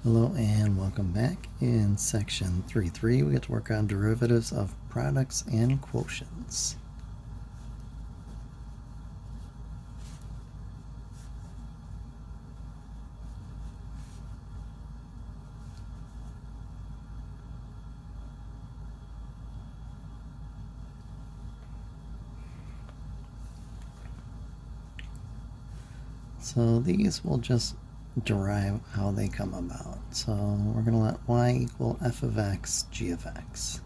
Hello and welcome back. In section 3.3 we get to work on derivatives of products and quotients. So these will just derive how they come about. So we're going to let y equal f of x g of x.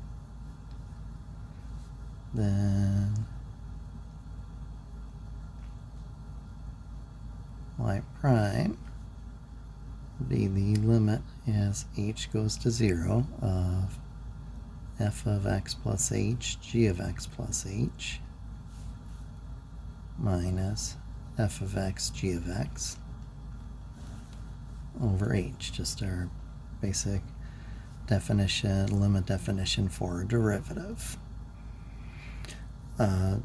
Then y prime would be the limit as h goes to 0 of f of x plus h g of x plus h minus f of x g of x over h, just our basic definition, limit definition for a derivative. Now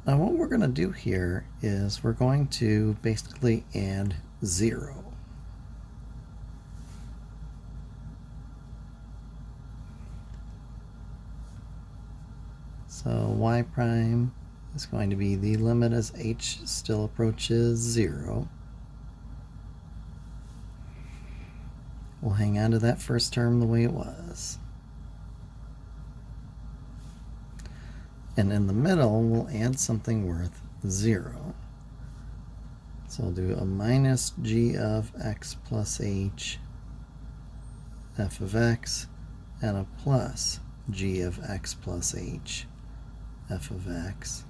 what we're going to do here is we're going to basically add 0. So y prime is going to be the limit as h still approaches 0. We'll hang on to that first term the way it was. And in the middle, we'll add something worth 0. So we'll do a minus g of x plus h f of x and a plus g of x plus h f of x.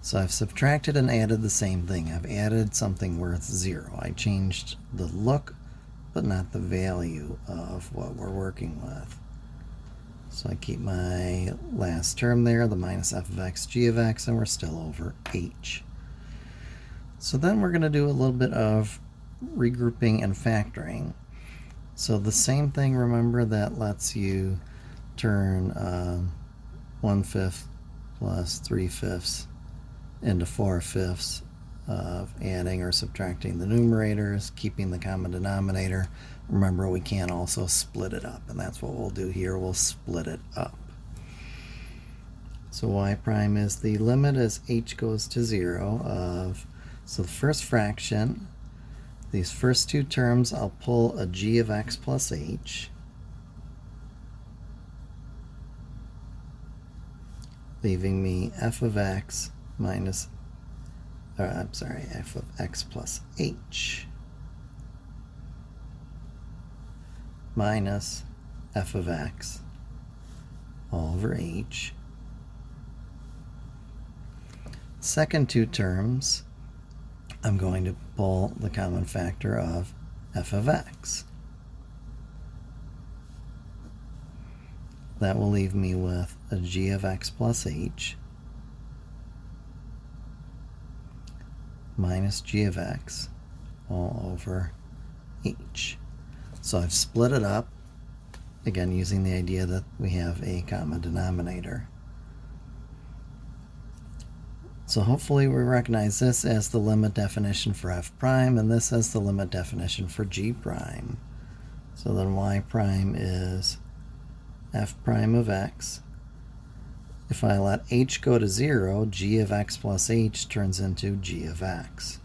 So I've subtracted and added the same thing. I've added something worth 0. I changed the look but not the value of what we're working with. So I keep my last term there, the minus f of x g of x, and we're still over h. So then we're going to do a little bit of regrouping and factoring. So the same thing, remember, that lets you turn 1/5 plus 3/5 into 4/5 of adding or subtracting the numerators, keeping the common denominator. Remember, we can also split it up, and that's what we'll do here. We'll split it up. So y prime is the limit as h goes to 0 of, so the first fraction, these first two terms, I'll pull a g of x plus h, leaving me f of x minus, f of x plus h minus f of x all over h. Second two terms, I'm going to pull the common factor of f of x. That will leave me with a g of x plus h minus g of x all over h. So I've split it up, again using the idea that we have a common denominator. So hopefully we recognize this as the limit definition for f prime and this as the limit definition for g prime. So then y prime is f prime of x. If I let h go to 0, g of x plus h turns into g of x.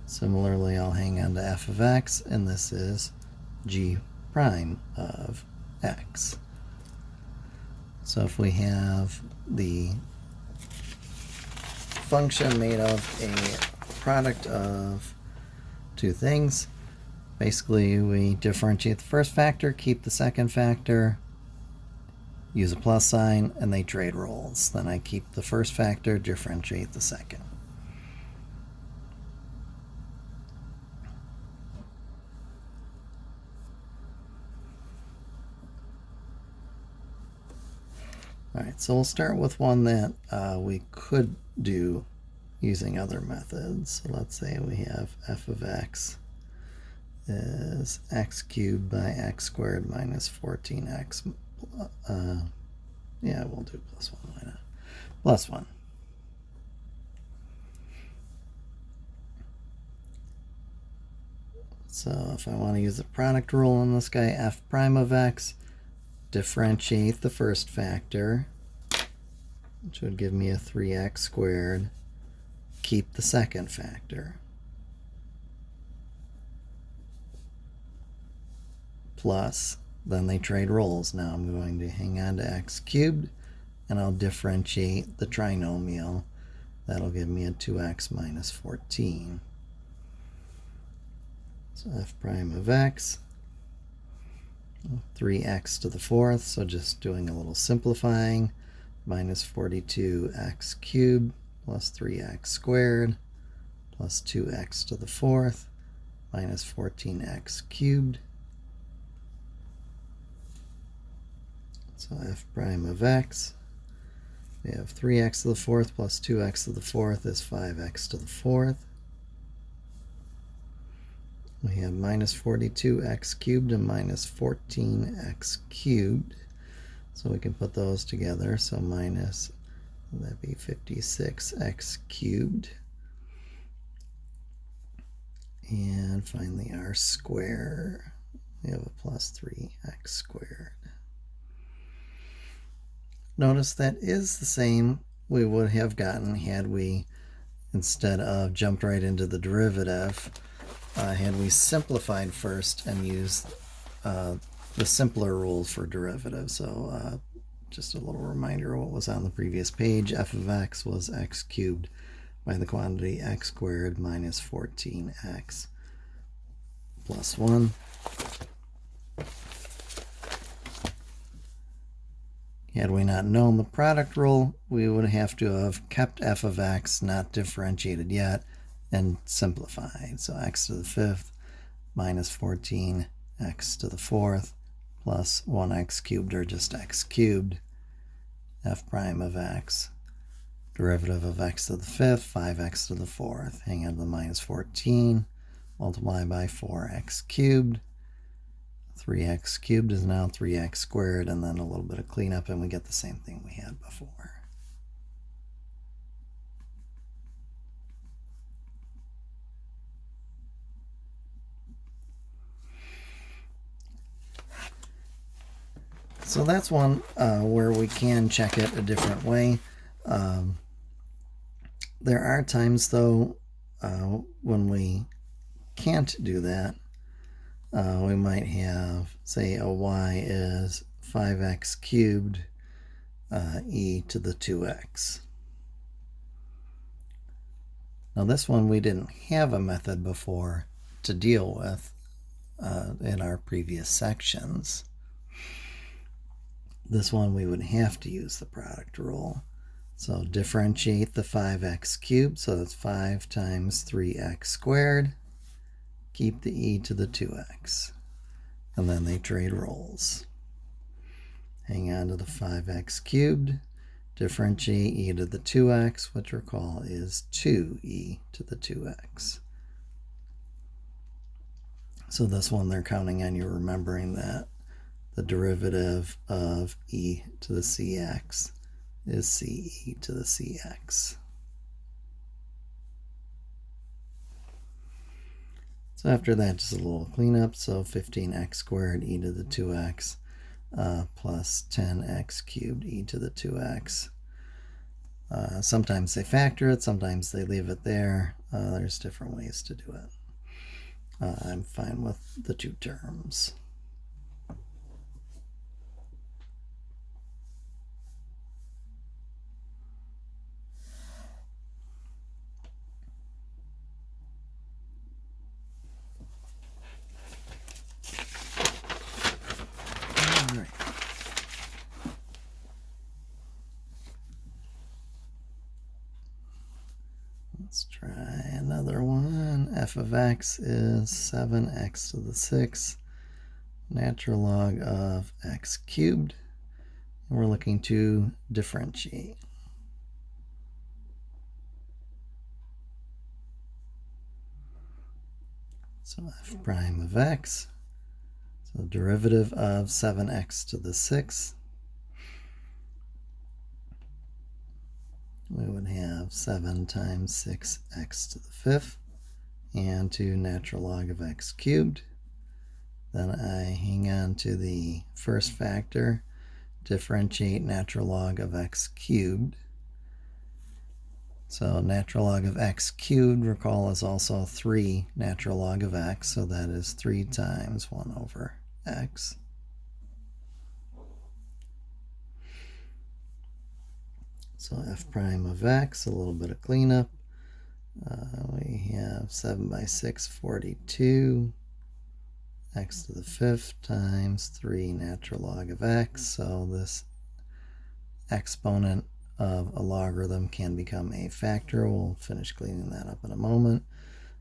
Similarly, I'll hang on to f of x, and this is g prime of x. So if we have the function made of a product of two things, basically we differentiate the first factor, keep the second factor, use a plus sign, and they trade roles. Then I keep the first factor, differentiate the second. Alright, so we'll start with one that we could do using other methods. So let's say we have f of x is x cubed by x squared minus 14x. Yeah, we'll do plus 1. Why not? Plus 1. So if I want to use the product rule on this guy, f prime of x, differentiate the first factor, which would give me a 3x squared, keep the second factor, plus, then they trade roles. Now I'm going to hang on to x cubed, and I'll differentiate the trinomial. That'll give me a 2x minus 14. So f prime of x, 3x to the fourth, so just doing a little simplifying, minus 42x cubed plus 3x squared plus 2x to the fourth minus 14x cubed. So f prime of x, we have 3x to the fourth plus 2x to the fourth is 5x to the fourth. We have minus 42x cubed and minus 14x cubed. So we can put those together. So minus, that'd be 56x cubed. And finally our square, we have a plus 3x squared. Notice that is the same we would have gotten had we, instead of jumped right into the derivative, had we simplified first and used the simpler rules for derivatives. So just a little reminder of what was on the previous page. F of x was x cubed by the quantity x squared minus 14x plus 1. Had we not known the product rule, we would have to have kept f of x, not differentiated yet, and simplified. So x to the fifth minus 14x to the fourth plus 1x cubed, or just x cubed, f prime of x, derivative of x to the fifth, 5x to the fourth, hang on to the minus 14, multiply by 4x cubed. 3x cubed is now 3x squared, and then a little bit of cleanup, and we get the same thing we had before. So that's one where we can check it a different way. There are times, though, when we can't do that. We might have, say, a y is 5x cubed e to the 2x. Now this one we didn't have a method before to deal with in our previous sections. This one we would have to use the product rule. So differentiate the 5x cubed, so that's 5 times 3x squared. Keep the e to the 2x. And then they trade roles. Hang on to the 5x cubed. Differentiate e to the 2x, which recall is 2e to the 2x. So this one they're counting on you remembering that the derivative of e to the cx is ce to the cx. So after that, just a little cleanup. So 15x squared e to the 2x plus 10x cubed e to the 2x. Sometimes they factor it, sometimes they leave it there. There's different ways to do it. I'm fine with the two terms. Let's try another one. F of x is 7x to the 6th, natural log of x cubed. And we're looking to differentiate. So f prime of x, so derivative of 7x to the 6th, we would have 7 times 6x to the 5th, and to natural log of x cubed. Then I hang on to the first factor, differentiate natural log of x cubed. So natural log of x cubed, recall, is also 3 natural log of x, so that is 3 times 1 over x. So f prime of x, a little bit of cleanup. We have 7 by 6, 42, x to the 5th times 3 natural log of x. So this exponent of a logarithm can become a factor. We'll finish cleaning that up in a moment.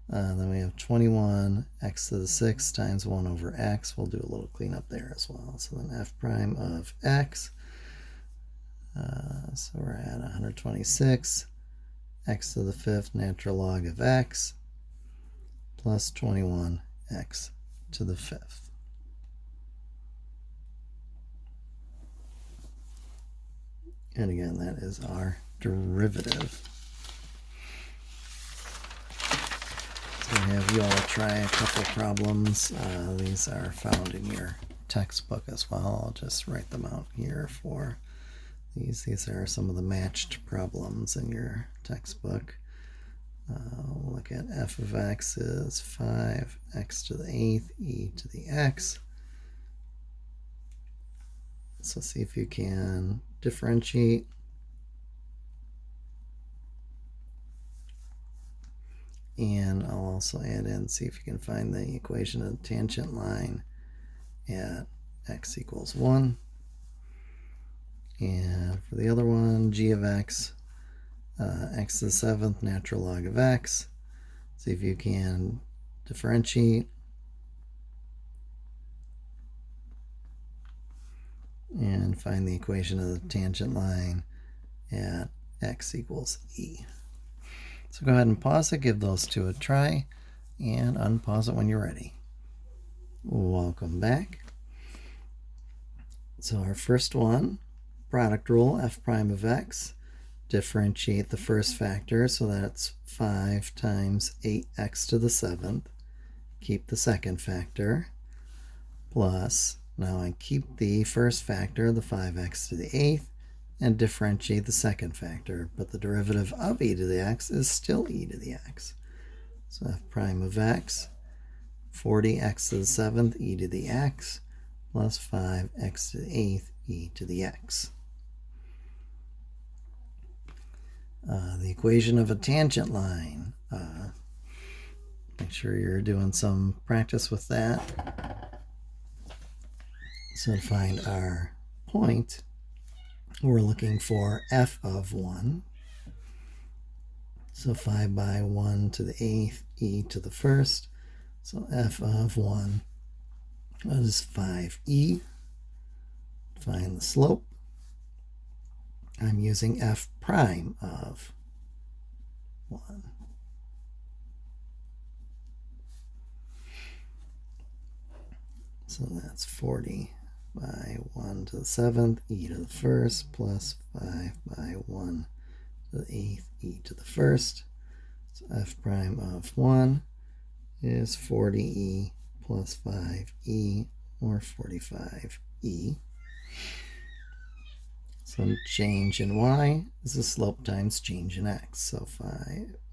Then we have 21 x to the 6th times 1 over x. We'll do a little cleanup there as well. So then f prime of x, so we're at 126 x to the 5th natural log of x plus 21 x to the 5th. And again, that is our derivative. So I have you all try a couple problems. These are found in your textbook as well. I'll just write them out here for these. These are some of the matched problems in your textbook. We'll look at f of x is 5x to the 8th e to the x. So see if you can differentiate. And I'll also add in, see if you can find the equation of the tangent line at x equals 1. And for the other one, g of x, x to the 7th natural log of x. See if you can differentiate. And find the equation of the tangent line at x equals e. So go ahead and pause it, give those two a try, and unpause it when you're ready. Welcome back. So our first one, product rule, f prime of x, differentiate the first factor, so that's 5 times 8x to the 7th. Keep the second factor, plus, now I keep the first factor, the 5x to the 8th, and differentiate the second factor, but the derivative of e to the x is still e to the x. So f prime of x, 40x to the 7th e to the x, plus 5x to the 8th e to the x. The equation of a tangent line. Make sure you're doing some practice with that. So to find our point, we're looking for f of 1. So 5 by 1 to the 8th, e to the 1st. So f of 1 is 5e. Find the slope. I'm using f prime of 1. So that's 40 by 1 to the 7th, e to the 1st, plus 5 by 1 to the 8th, e to the 1st. So f prime of 1 is 40e plus 5e, or 45e. So change in y is the slope times change in x. So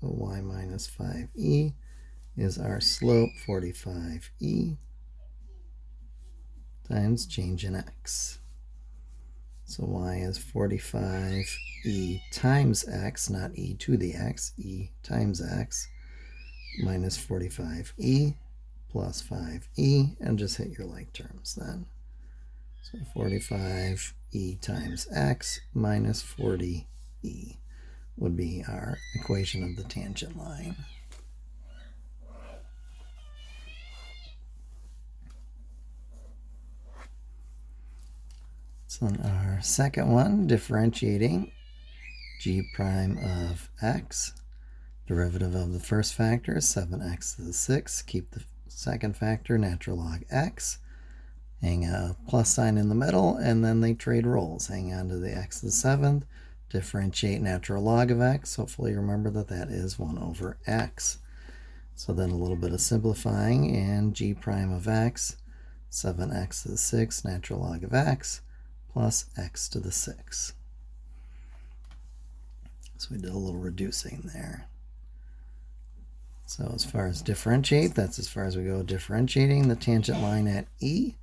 y minus 5e is our slope, 45e, times change in x. So y is 45e times x, not e to the x, e times x, minus 45e plus 5e, and just hit your like terms then. So 45e times x minus 40e would be our equation of the tangent line. So in our second one, differentiating g prime of x, derivative of the first factor is 7x to the 6th. Keep the second factor, natural log x. Hang a plus sign in the middle, and then they trade roles. Hang on to the x to the 7th. Differentiate natural log of x. Hopefully remember that that is 1 over x. So then a little bit of simplifying, and g prime of x, 7x to the 6 natural log of x, plus x to the 6. So we did a little reducing there. So as far as differentiate, that's as far as we go differentiating the tangent line at E.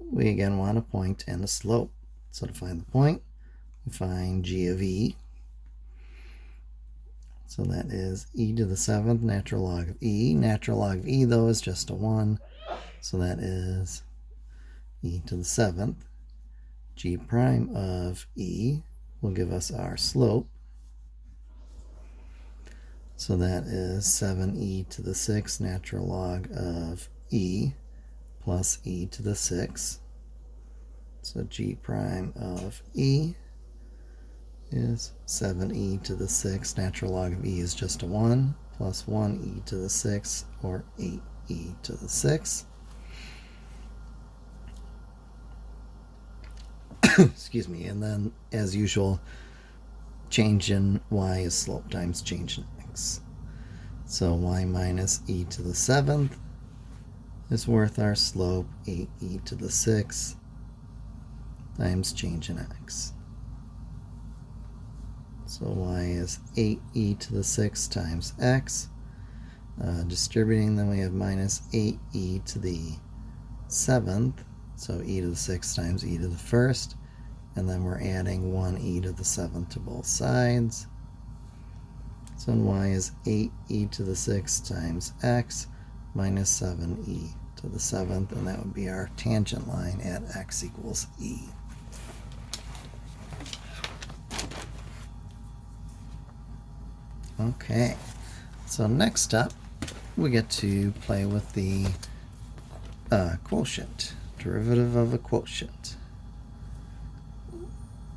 We again want a point and a slope. So to find the point, we find g of E. So that is e to the 7th natural log of E. Natural log of E, though, is just a 1. So that is e to the 7th. G prime of E will give us our slope. So that is 7e to the 6th natural log of E plus e to the 6th. So g prime of E is 7e to the 6th. Natural log of E is just a 1 plus 1e to the 6th, or 8e to the 6th. Excuse me. And then, as usual, change in y is slope times change in x. So y minus e to the 7th is worth our slope 8e to the 6th times change in x. So y is 8e to the 6th times x. Distributing, then we have minus 8e to the 7th. So e to the 6th times e to the 1st. And then we're adding 1e to the 7th to both sides. So y is 8e to the 6th times x minus 7e to the 7th. And that would be our tangent line at x equals e. Okay, so next up, we get to play with the quotient, derivative of a quotient.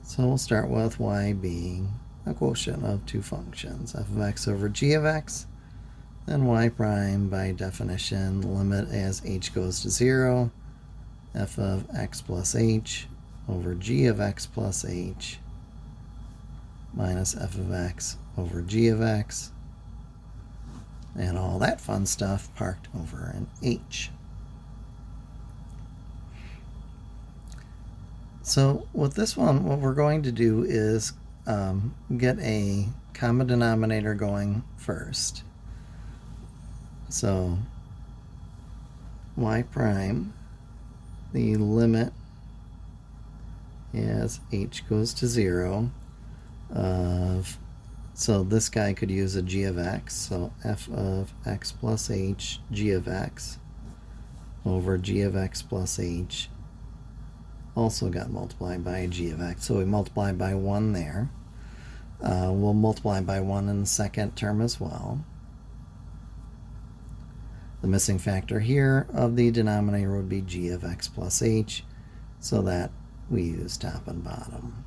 So we'll start with y being a quotient of two functions, f of x over g of x, then y prime, by definition, limit as h goes to 0, f of x plus h over g of x plus h minus f of x over g of x, and all that fun stuff parked over in h. So with this one, what we're going to do is get a common denominator going first. So y prime, the limit as h goes to 0 of, so this guy could use a g of x, so f of x plus h g of x over g of x plus h also got multiplied by a g of x. So we multiply by 1 there. We'll multiply by 1 in the second term as well. The missing factor here of the denominator would be g of x plus h, so that we use top and bottom.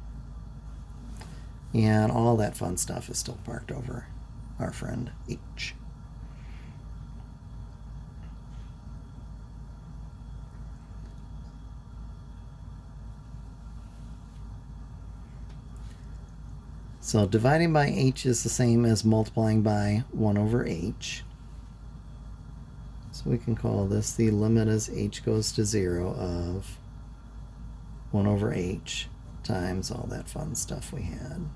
And all that fun stuff is still parked over our friend h. So dividing by h is the same as multiplying by 1 over h. So we can call this the limit as h goes to 0 of 1 over h times all that fun stuff we had.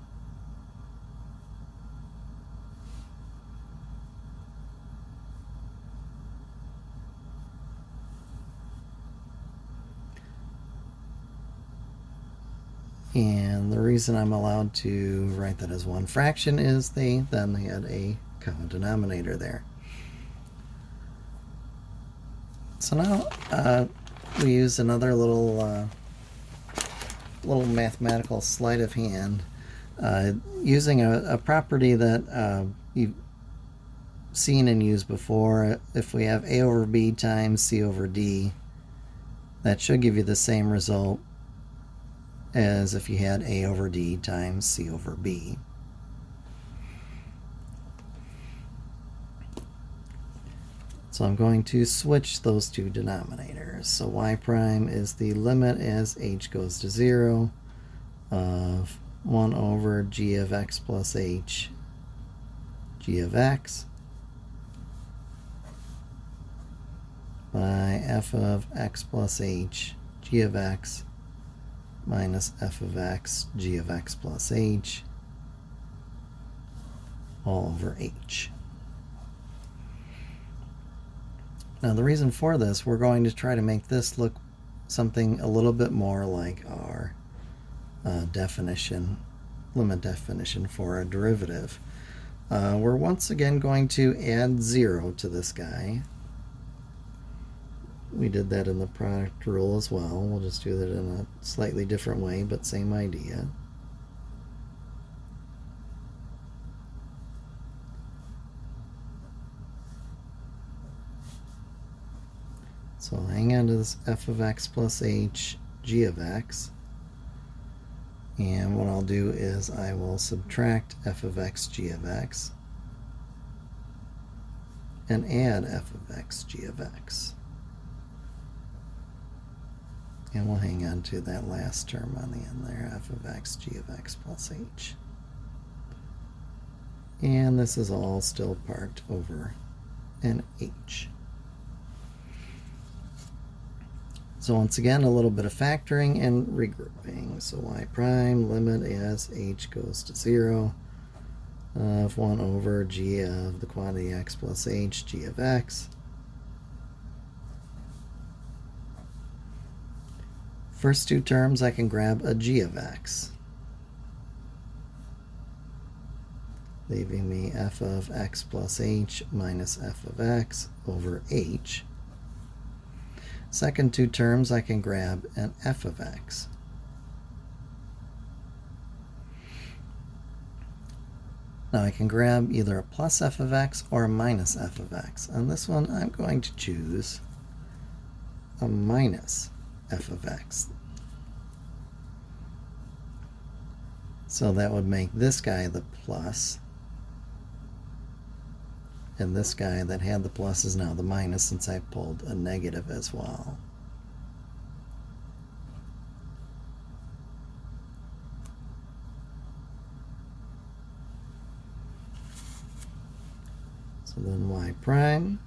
And the reason I'm allowed to write that as one fraction is they then had a common denominator there. So now we use another little mathematical sleight of hand using a property that you've seen and used before. If we have a over b times c over d, that should give you the same result as if you had a over d times c over b. So I'm going to switch those two denominators. So y prime is the limit as h goes to 0 of 1 over g of x plus h g of x f of x plus h g of x minus f of x g of x plus h all over h. Now the reason for this, we're going to try to make this look something a little bit more like our limit definition for a derivative. We're once again going to add 0 to this guy. We did that in the product rule as well. We'll just do that in a slightly different way, but same idea. So I'll hang on to this f of x plus h g of x. And what I'll do is I will subtract f of x g of x and add f of x g of x. And we'll hang on to that last term on the end there, f of x g of x plus h. And this is all still parked over in h. So once again, a little bit of factoring and regrouping. So y prime limit as h goes to 0 of 1 over g of the quantity x plus h g of x. First two terms, I can grab a g of x, leaving me f of x plus h minus f of x over h. Second two terms, I can grab an f of x. Now I can grab either a plus f of x or a minus f of x. On this one, I'm going to choose a minus f of x. So that would make this guy the plus, and this guy that had the plus is now the minus since I pulled a negative as well. So then y prime,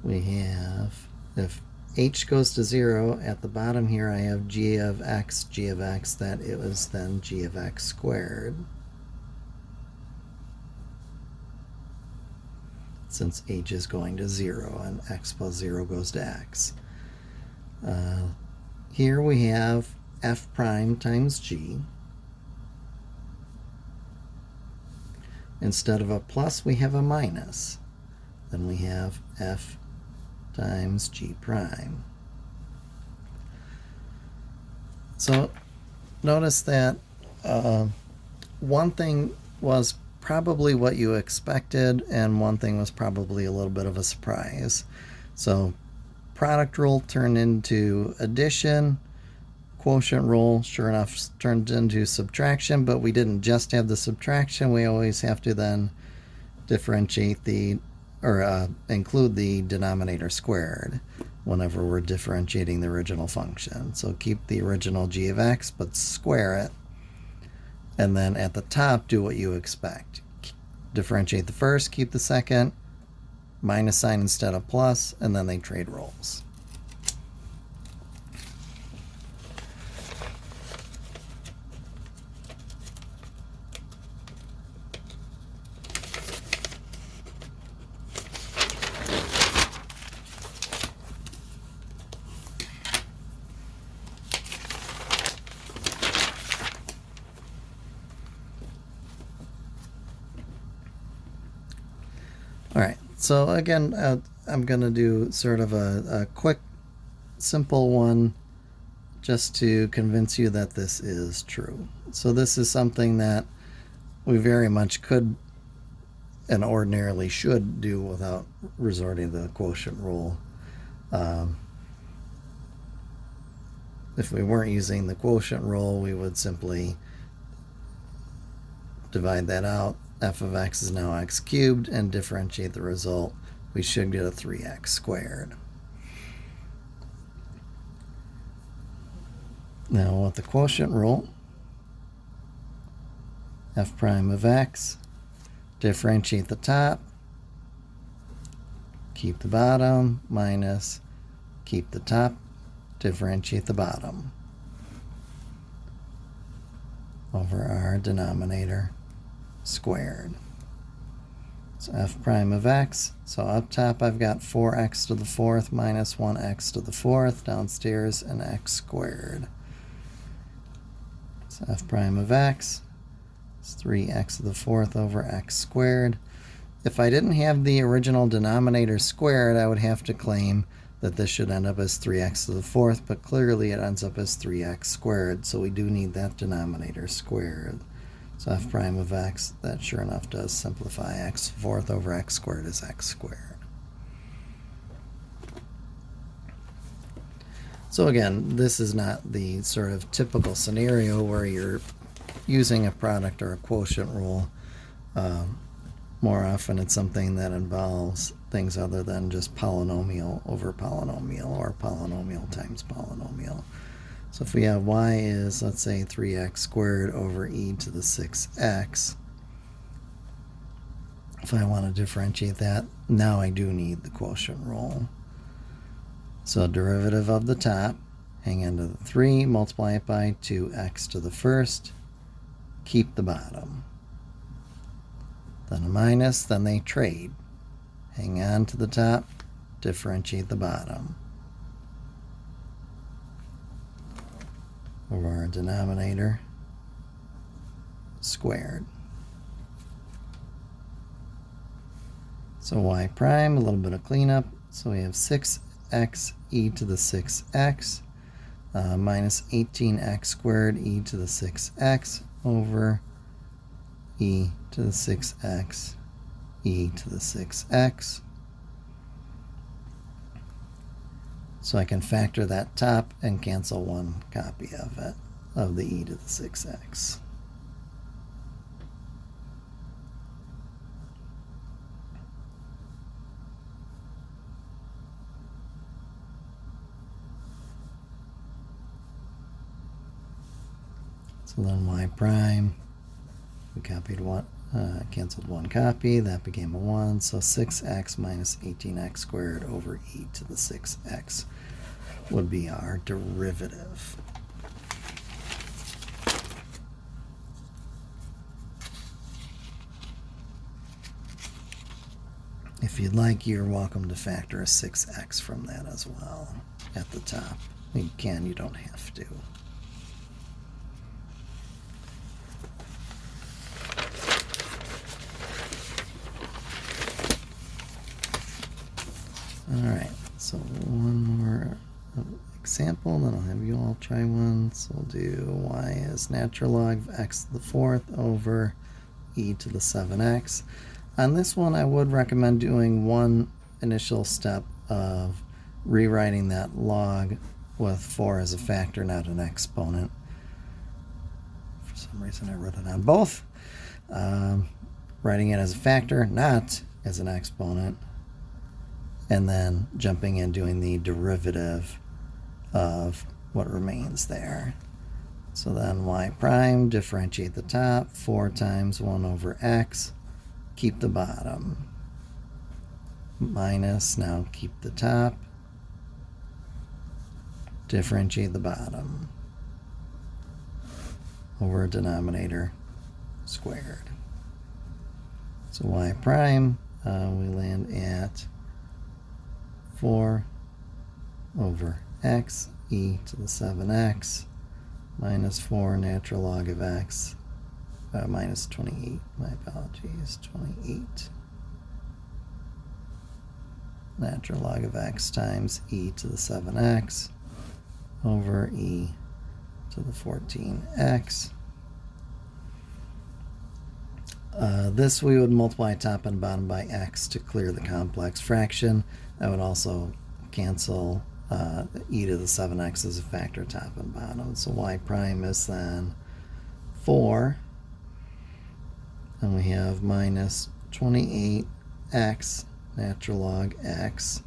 we have, if h goes to 0, at the bottom here I have g of x, that it was then g of x squared. Since h is going to 0 and x plus 0 goes to x. Here we have f prime times g. Instead of a plus, we have a minus. Then we have f times g prime. So notice that one thing was probably what you expected, and one thing was probably a little bit of a surprise. So product rule turned into addition, quotient rule sure enough turned into subtraction, but we didn't just have the subtraction, we always have to then differentiate include the denominator squared whenever we're differentiating the original function. So keep the original g of x, but square it. And then at the top, do what you expect. Differentiate the first, keep the second, minus sign instead of plus, and then they trade roles. All right, so again, I'm going to do sort of a quick, simple one just to convince you that this is true. So this is something that we very much could and ordinarily should do without resorting to the quotient rule. If we weren't using the quotient rule, we would simply divide that out. F of x is now x cubed, and differentiate the result. We should get a 3x squared. Now with the quotient rule, f prime of x, differentiate the top, keep the bottom, minus, keep the top, differentiate the bottom over our denominator squared. So f prime of x, so up top I've got 4x to the fourth minus 1x to the fourth, downstairs an x squared. So f prime of x is 3x to the fourth over x squared. If I didn't have the original denominator squared, I would have to claim that this should end up as 3x to the fourth, but clearly it ends up as 3x squared, so we do need that denominator squared. So f prime of x, that sure enough does simplify. X fourth over x squared is x squared. So again, this is not the sort of typical scenario where you're using a product or a quotient rule. More often it's something that involves things other than just polynomial over polynomial or polynomial times polynomial. So if we have y is, let's say, 3x squared over e to the 6x, if I want to differentiate that, now I do need the quotient rule. So derivative of the top, hang on to the 3, multiply it by 2x to the first, keep the bottom. Then a minus, then they trade. Hang on to the top, differentiate the bottom over our denominator squared. So y prime, a little bit of cleanup. So we have 6x e to the 6x minus 18x squared e to the 6x over e to the 6x e to the 6x. So I can factor that top and cancel one copy of it, of the e to the 6x. So then y prime, we copied one, canceled one copy, that became a 1, so 6x minus 18x squared over e to the 6x would be our derivative. If you'd like, you're welcome to factor a 6x from that as well at the top. You can, you don't have to. Alright, so one more example, then I'll have you all try one. So we'll do y is natural log of x to the fourth over e to the 7x. On this one, I would recommend doing one initial step of rewriting that log with 4 as a factor, not an exponent. For some reason, I wrote it on both. Writing it as a factor, not as an exponent. And then jumping in doing the derivative of what remains there. So then y prime, differentiate the top, 4 times 1 over x, keep the bottom. Minus, now keep the top, differentiate the bottom over a denominator squared. So y prime, we land at 4 over x e to the 7x minus 4 natural log of x minus 28, my apologies, 28 natural log of x times e to the 7x over e to the 14x. This we would multiply top and bottom by x to clear the complex fraction. I would also cancel e to the 7x as a factor top and bottom. So y prime is then 4, and we have minus 28x natural log x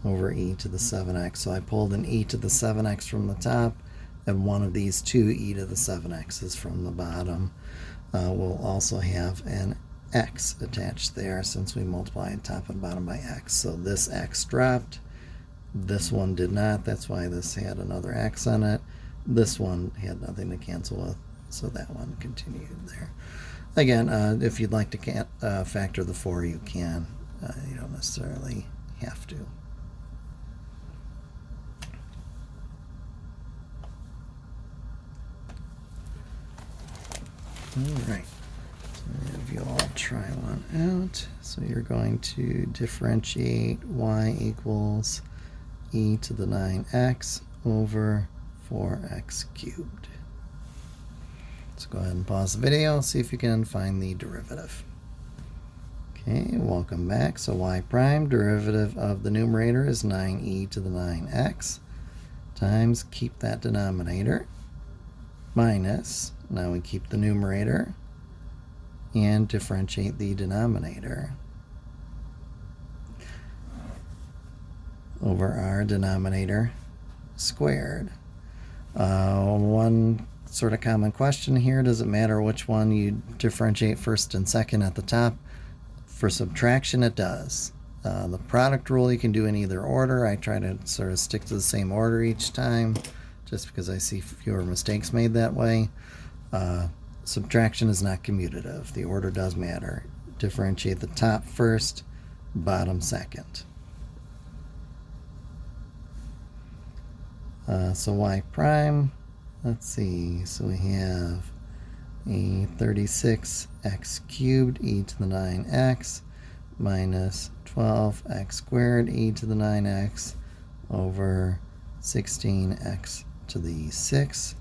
over e to the 7x. So I pulled an e to the 7x from the top, and one of these two e to the 7x's from the bottom. We'll also have an x attached there since we multiplied top and bottom by x. So this x dropped. This one did not. That's why this had another x on it. This one had nothing to cancel with, so that one continued there. Again, if you'd like to factor the 4, you can. You don't necessarily have to. All right. If you all try one out. So you're going to differentiate y equals e to the 9x over 4x cubed. So go ahead and pause the video, see if you can find the derivative. Okay, welcome back. So y prime derivative of the numerator is 9e to the 9x times, keep that denominator, minus, now we keep the numerator, and differentiate the denominator over our denominator squared. One sort of common question here, does it matter which one you differentiate first and second at the top? For subtraction, it does. The product rule you can do in either order. I try to sort of stick to the same order each time, just because I see fewer mistakes made that way. Subtraction is not commutative. The order does matter. Differentiate the top first, bottom second. So y prime, let's see, so we have a 36x cubed e to the 9x minus 12x squared e to the 9x over 16x to the 6.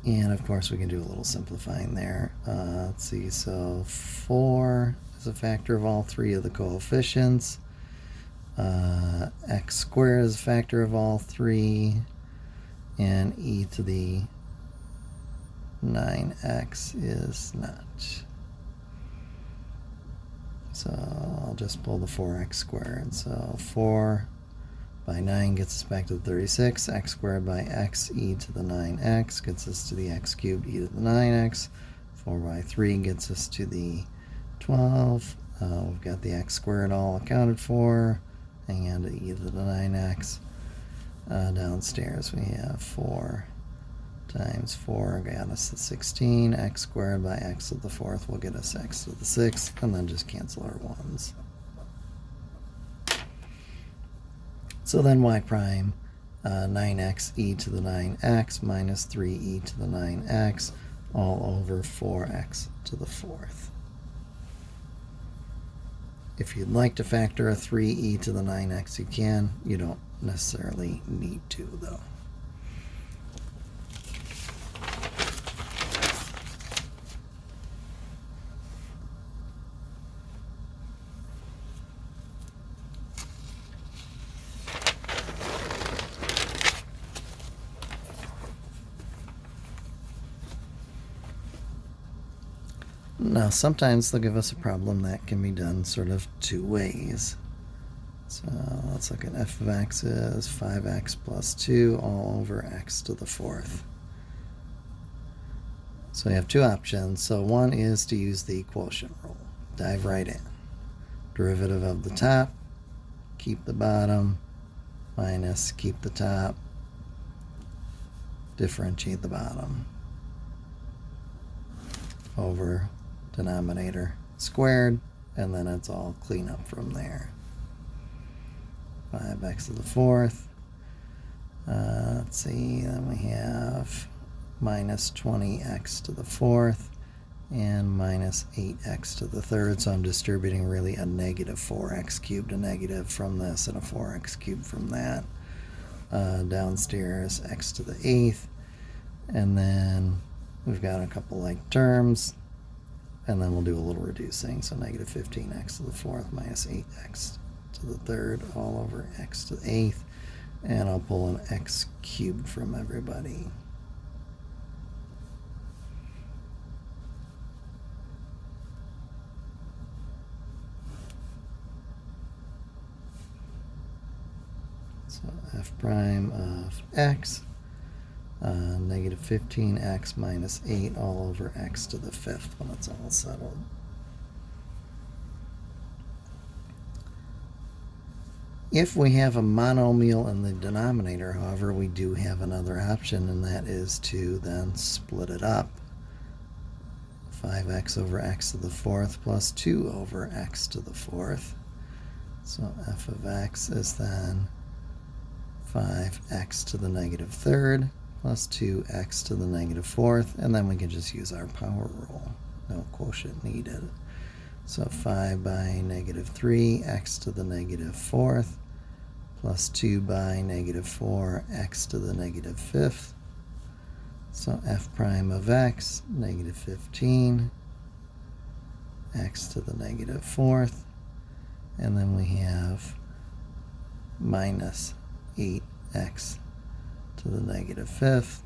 And of course we can do a little simplifying there. Let's see, so 4 is a factor of all 3 of the coefficients. X squared is a factor of all 3, and e to the 9x is not. So I'll just pull the 4x squared. So 4 by 9 gets us back to the 36. X squared by x e to the 9x gets us to the x cubed e to the 9x. 4 by 3 gets us to the 12. We've got the x squared all accounted for, and e to the 9x. Downstairs we have 4 times 4 got us to 16. X squared by x to the 4th will get us x to the 6th, and then just cancel our 1s. So then y prime, 9x e to the 9x minus 3e to the 9x all over 4x to the 4th. If you'd like to factor a 3e to the 9x, you can. You don't necessarily need to, though. Now, sometimes they'll give us a problem that can be done sort of 2 ways. So let's look at f of x is 5x plus 2 all over x to the 4th. So we have 2 options. So one is to use the quotient rule. Dive right in. Derivative of the top, keep the bottom, minus keep the top, differentiate the bottom, over denominator squared, and then it's all clean up from there. 5x to the 4th. Let's see, then we have minus 20x to the 4th and minus 8x to the 3rd. So I'm distributing really a negative 4x cubed, a negative from this, and a 4x cubed from that. Downstairs, x to the 8th. And then we've got a couple like terms. And then we'll do a little reducing. So negative 15x to the 4th minus 8x to the 3rd all over x to the 8th. And I'll pull an x cubed from everybody. So f prime of x negative 15x minus 8 all over x to the 5th when it's all settled. If we have a monomial in the denominator, however, we do have another option, and that is to then split it up. 5x over x to the 4th plus 2 over x to the 4th. So f of x is then 5x to the negative 3rd plus 2x to the negative 4th, and then we can just use our power rule. No quotient needed. So 5 by negative 3, x to the negative 4th, plus 2 by negative 4, x to the negative 5th. So f prime of x, negative 15, x to the negative 4th, and then we have minus 8x to the negative 5th.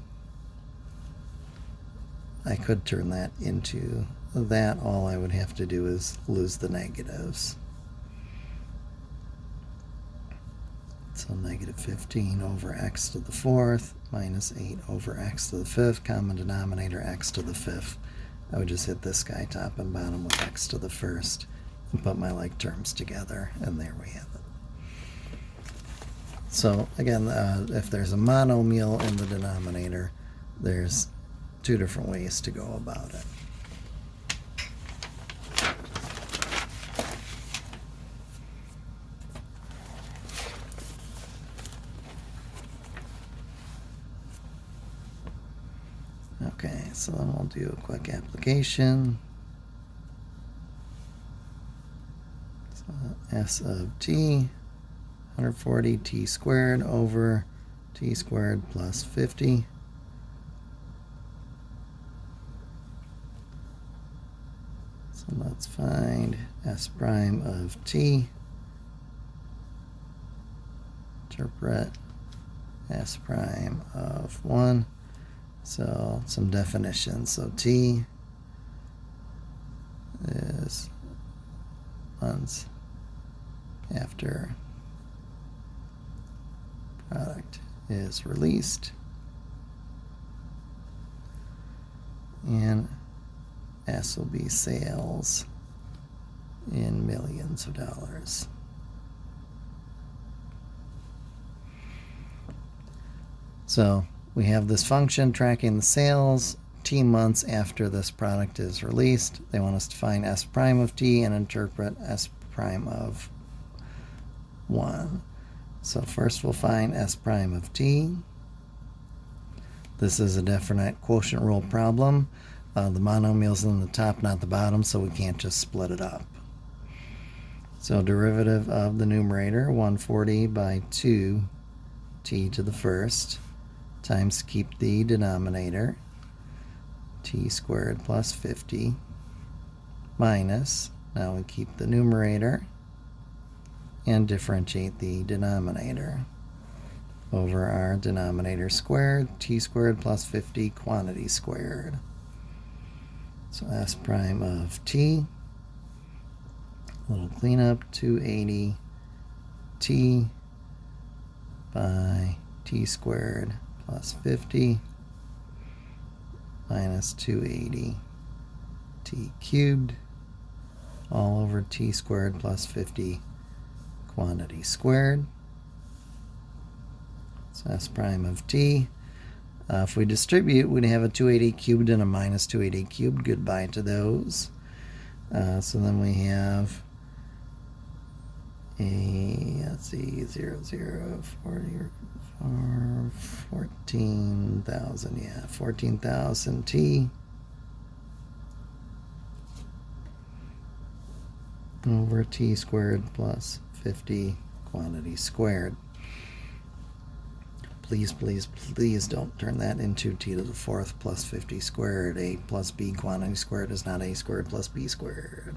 I could turn that into that. All I would have to do is lose the negatives. So negative 15 over x to the 4th minus 8 over x to the 5th, common denominator x to the 5th. I would just hit this guy top and bottom with x to the 1st and put my like terms together, and there we have it. So again, if there's a monomial in the denominator, there's two different ways to go about it. Okay, so then we'll do a quick application. So S of t, 140 t squared over t squared plus 50. So let's find S prime of t. Interpret S prime of 1. So some definitions. So t is months after product is released, and S will be sales in millions of dollars. So we have this function tracking the sales t months after this product is released. They want us to find S prime of t and interpret S prime of 1. So first we'll find S prime of t. This is a definite quotient rule problem. The monomial's in the top, not the bottom, so we can't just split it up. So derivative of the numerator, 140 by 2 t to the 1st, times keep the denominator, t squared plus 50, minus, now we keep the numerator, and differentiate the denominator over our denominator squared, t squared plus 50 quantity squared. So S prime of t, a little cleanup, 280 t by t squared plus 50 minus 280 t cubed all over t squared plus 50 quantity squared. So S prime of t. If we distribute, we'd have a 280 cubed and a minus 280 cubed. Goodbye to those. So then we have a, let's see, 0, 0, 40, 14,000, yeah, 14,000 t over t squared plus 50 quantity squared. Please, please, please don't turn that into t to the 4th plus 50 squared. A plus b quantity squared is not a squared plus b squared.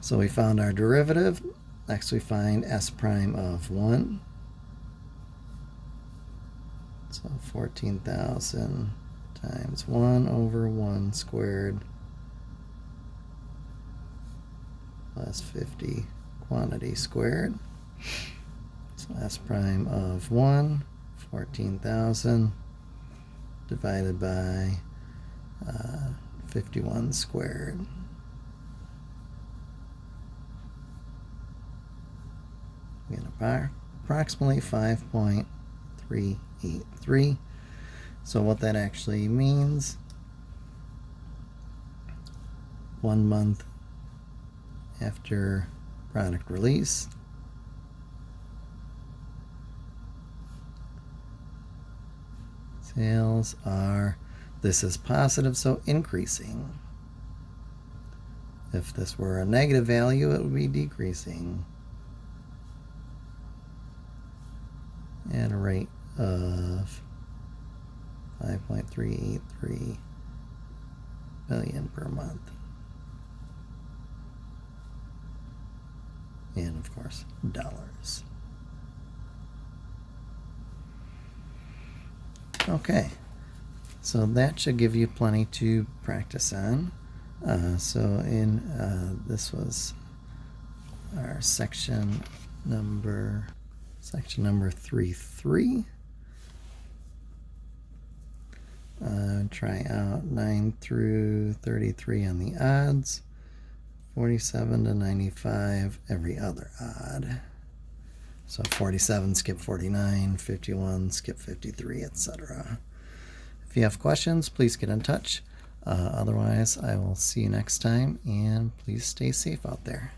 So we found our derivative. Next we find S prime of 1. So 14,000 times 1 over 1 squared plus 50 quantity squared. So S prime of 1, 14,000 divided by 51 squared. We get approximately 5.383. So what that actually means, 1 month after product release, sales are, this is positive, so increasing. If this were a negative value, it would be decreasing at a rate of 5.383 billion per month. And of course, dollars. Okay, so that should give you plenty to practice on. This was our section number 3.3. Try out 9 through 33 on the odds, 47 to 95 every other odd. So 47 skip 49, 51 skip 53, etc. If you have questions, please get in touch. Otherwise, I will see you next time, and please stay safe out there.